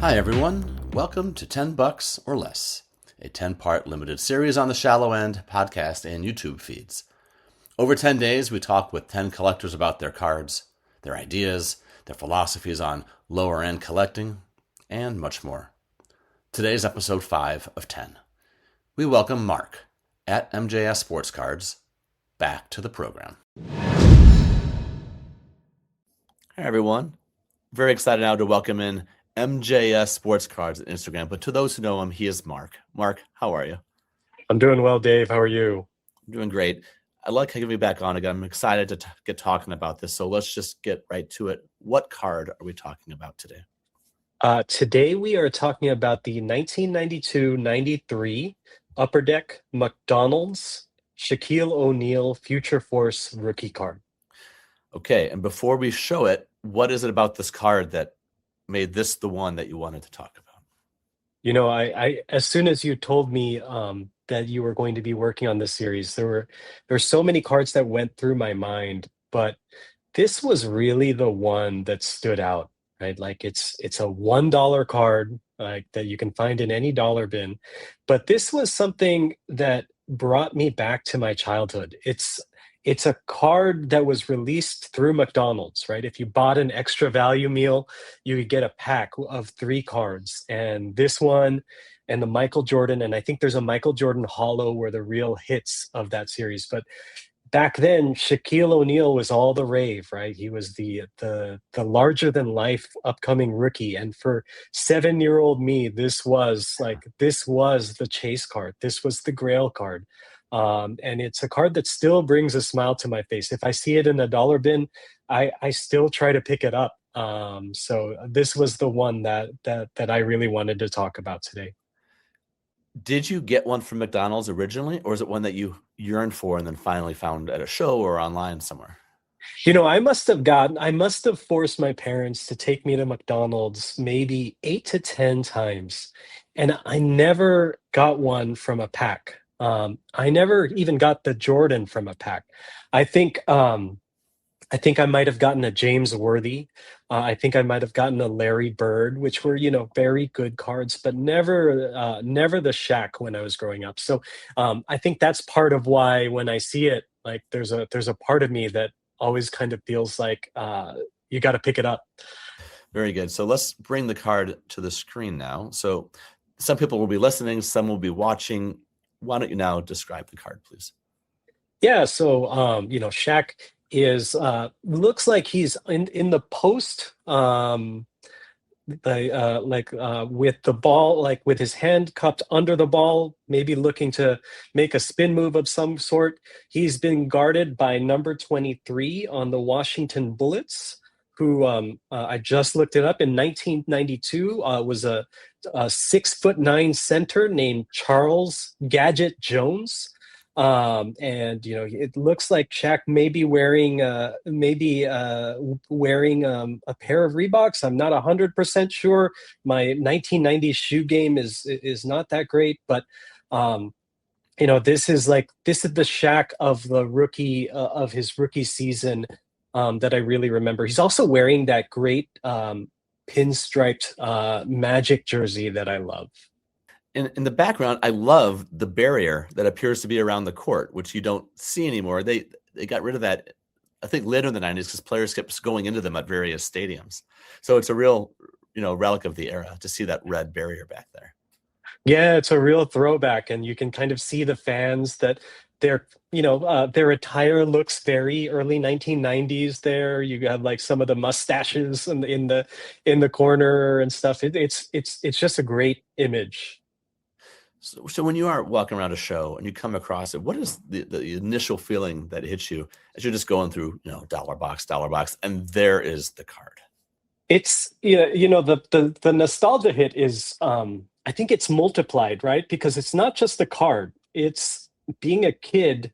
Hi everyone, welcome to 10 Bucks or Less, a 10-part limited series on the Shallow End podcast and YouTube feeds. Over 10 days, we talk with 10 collectors about their cards, their ideas, their philosophies on lower-end collecting, and much more. Today's episode 5 of 10. We welcome Mark, at MJS Sports Cards, back to the program. Hi everyone, very excited now to welcome in MJS Sports Cards on Instagram, but to those who know him, he is Mark. Mark, how are you? I'm doing well, Dave. How are you? I'm doing great. I'd like to have you back on again. I'm excited to get talking about this, so let's just get right to it. What card are we talking about today? Today we are talking about the 1992-93 Upper Deck McDonald's Shaquille O'Neal Future Force rookie card. Okay, and before we show it, what is it about this card that made this the one that you wanted to talk about? You know, I as soon as you told me that you were going to be working on this series, there's so many cards that went through my mind, but this was really the one that stood out, right? Like it's a $1 card like that you can find in any dollar bin, but this was something that brought me back to my childhood. It's a card that was released through McDonald's, right? If you bought an extra value meal, you would get a pack of 3 cards. And this one and the Michael Jordan, and I think there's a Michael Jordan Hollow were the real hits of that series. But back then, Shaquille O'Neal was all the rave, right? He was the larger than life upcoming rookie. And for 7-year-old me, this was the chase card. This was the grail card. And it's a card that still brings a smile to my face. If I see it in a dollar bin, I still try to pick it up. So this was the one that I really wanted to talk about today. Did you get one from McDonald's originally, or is it one that you yearned for and then finally found at a show or online somewhere? You know, I must have forced my parents to take me to McDonald's maybe 8 to 10 times, and I never got one from a pack. I never even got the Jordan from a pack. I think I think I might have gotten a James Worthy. I think I might have gotten a Larry Bird, which were, very good cards, but never the Shaq when I was growing up. So I think that's part of why when I see it, like there's a part of me that always kind of feels like you got to pick it up. Very good. So let's bring the card to the screen now. So some people will be listening, some will be watching. Why don't you now describe the card, please? Yeah, so Shaq is looks like he's in the post, with the ball, like with his hand cupped under the ball, maybe looking to make a spin move of some sort. He's been guarded by number 23 on the Washington Bullets, who I just looked it up in 1992 was a 6'9" center named Charles Gadget Jones. And it looks like Shaq may be wearing a pair of Reeboks. I'm not 100% sure. My 1990s shoe game is not that great, but this is the Shaq of the rookie of his rookie season that I really remember. He's also wearing that great pinstriped Magic jersey that I love. In the background, I love the barrier that appears to be around the court, which you don't see anymore. They got rid of that, I think, later in the 90s because players kept going into them at various stadiums. So it's a real, relic of the era to see that red barrier back there. Yeah, it's a real throwback, and you can kind of see the fans that their attire looks very early 1990s. There, you have like some of the mustaches in the corner and stuff. It's just a great image. So when you are walking around a show and you come across it, what is the initial feeling that hits you as you're just going through, dollar box, and there is the card? It's the nostalgia hit is I think it's multiplied, right? Because it's not just the card; it's being a kid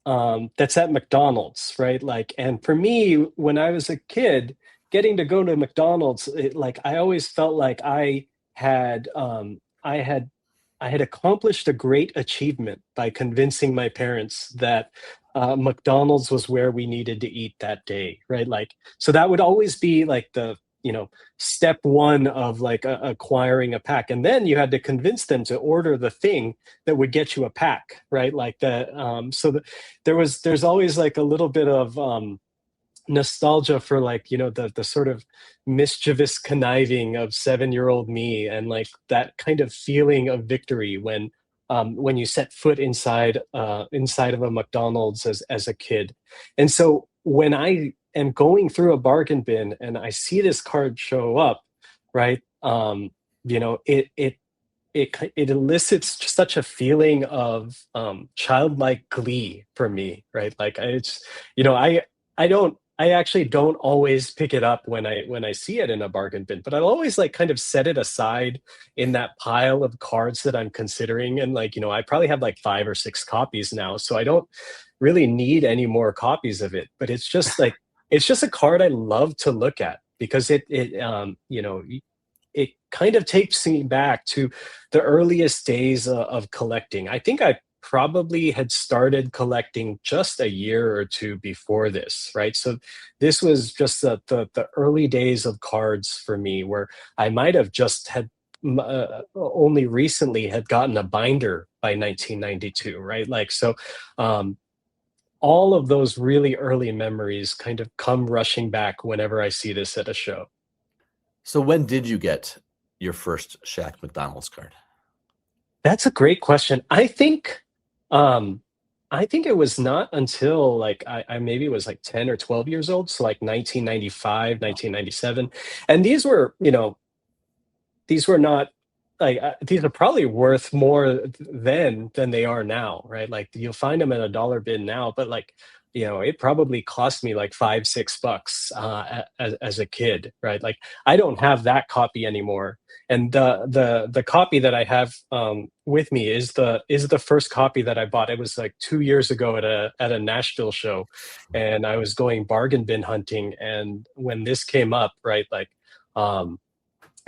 that's at McDonald's, right? Like, and for me, when I was a kid, getting to go to McDonald's, I always felt like had um, I had I had accomplished a great achievement by convincing my parents that McDonald's was where we needed to eat that day, right? Like, so that would always be like step one of like acquiring a pack, and then you had to convince them to order the thing that would get you a pack, right? Like that. There's always like a little bit of nostalgia for like the sort of mischievous conniving of 7-year old me, and like that kind of feeling of victory when you set foot inside of a McDonald's as a kid. And so when I am going through a bargain bin and I see this card show up, right, you know it it it elicits such a feeling of childlike glee for me, right? Like it's I actually don't always pick it up when I see it in a bargain bin, but I'll always like kind of set it aside in that pile of cards that I'm considering. And like, I probably have like 5 or 6 copies now, so I don't really need any more copies of it. But it's just a card I love to look at because it kind of takes me back to the earliest days of collecting. I think I probably had started collecting just a year or two before this, right? So this was just the early days of cards for me, where I might have just had only recently had gotten a binder by 1992, right? Like so. All of those really early memories kind of come rushing back whenever I see this at a show. So when did you get your first Shaq McDonald's card? That's a great question. Um, I think it was not until like I maybe was like 10 or 12 years old, so like 1995, 1997. And these were not like these are probably worth more then than they are now, right? Like you'll find them in a dollar bin now, but like it probably cost me like 5, 6 bucks as a kid, right? Like I don't have that copy anymore, and the copy that I have with me is the first copy that I bought. It was like 2 years ago at a Nashville show, and I was going bargain bin hunting, and when this came up, right, like. Um,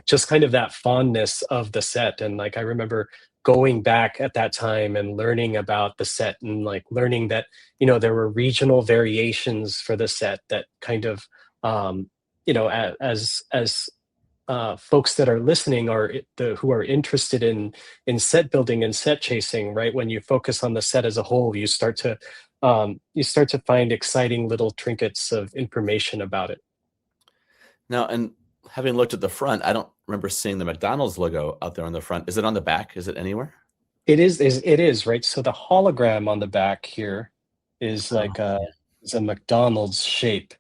just kind of that fondness of the set. And like I remember going back at that time and learning about the set, and like learning that there were regional variations for the set that kind of as folks that are listening who are interested in set building and set chasing, right? When you focus on the set as a whole, you start to find exciting little trinkets of information about it. Now, and having looked at the front, I don't remember seeing the McDonald's logo out there on the front. Is it on the back? Is it anywhere? It is right. So the hologram on the back here is Oh, like is a McDonald's shape.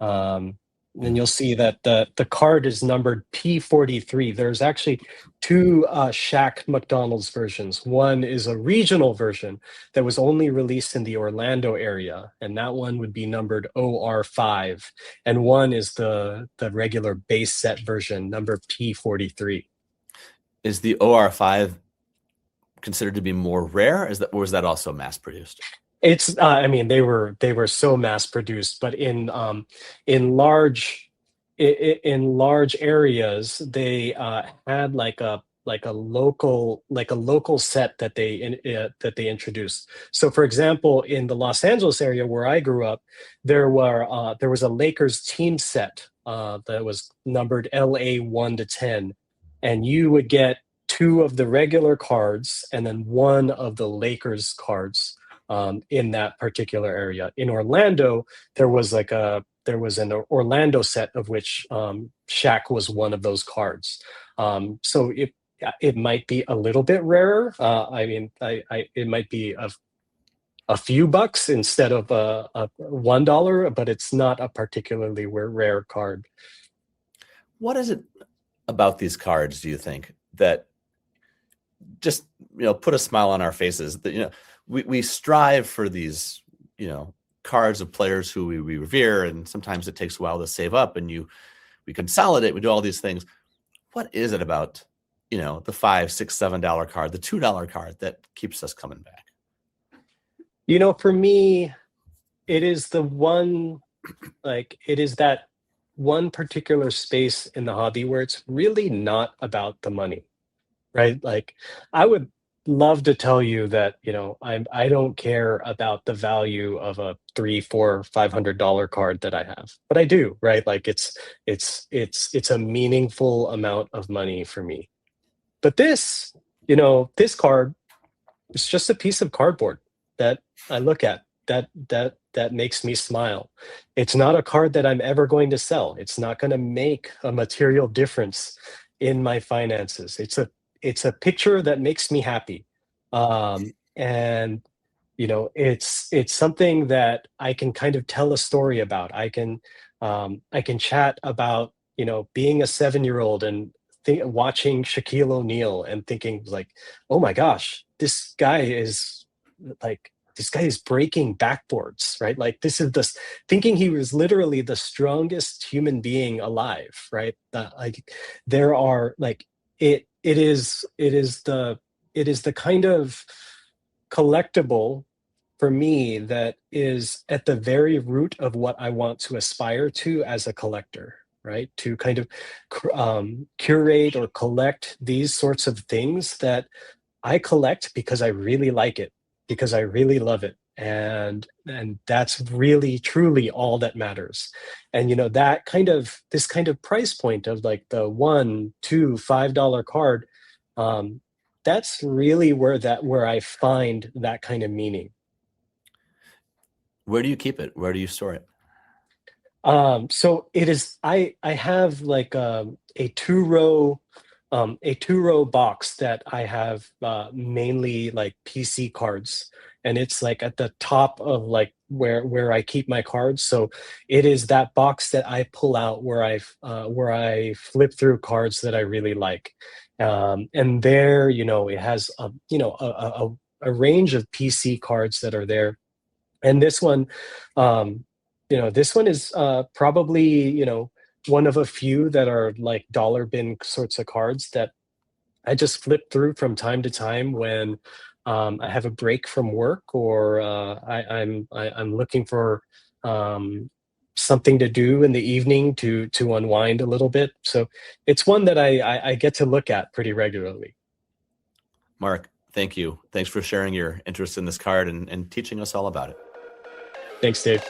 Um, and yeah. you'll see that the card is numbered P43. There's actually two Shaq McDonald's versions. One is a regional version that was only released in the Orlando area, and that one would be numbered OR5. And one is the regular base set version, number P43. Is the OR5 considered to be more rare? Or is that also mass produced? It's I mean they were so mass produced, but in large in large areas they had like a local set that they introduced. So for example, in the Los Angeles area where I grew up, there was a Lakers team set that was numbered LA 1 to 10, and you would get two of the regular cards and then one of the Lakers cards in that particular area. In Orlando, there was an Orlando set of which Shaq was one of those cards. So it might be a little bit rarer. I mean, it might be a few bucks instead of a $1, but it's not a particularly rare card. What is it about these cards, do you think, that just put a smile on our faces? That we strive for these cards of players who we revere, and sometimes it takes a while to save up, and we consolidate, we do all these things. What is it about the $5, $6, $7 card, the $2 card that keeps us coming back? For me, it is that one particular space in the hobby where it's really not about the money, right? Like I would love to tell you that, I don't care about the value of a three, four, $500 card that I have, but I do, right? Like it's a meaningful amount of money for me. But this card is just a piece of cardboard that I look at that makes me smile. It's not a card that I'm ever going to sell. It's not going to make a material difference in my finances. It's a picture that makes me happy. And it's something that I can kind of tell a story about. I can chat about being a 7-year-old and watching Shaquille O'Neal and thinking like, oh my gosh, this guy is breaking backboards, right? Like this is the thinking he was literally the strongest human being alive, right? Like there are like it is the kind of collectible for me that is at the very root of what I want to aspire to as a collector, right? To kind of curate or collect these sorts of things that I collect because I really like it, because I really love it. And that's really truly all that matters. And that this kind of price point of like the one, two, $5 card, um, that's really where I find that kind of meaning. Where do you keep it? Where do you store it? So it is. I have like a two row box that I have mainly like PC cards, and it's like at the top of like where I keep my cards. So it is that box that I pull out where I flip through cards that I really like, and there it has a range of PC cards that are there, and um this one is probably one of a few that are like dollar bin sorts of cards that I just flip through from time to time when I have a break from work, or I'm looking for um something to do in the evening to unwind a little bit. So it's one that I get to look at pretty regularly. Mark, thank you. Thanks for sharing your interest in this card and teaching us all about it. Thanks, Dave.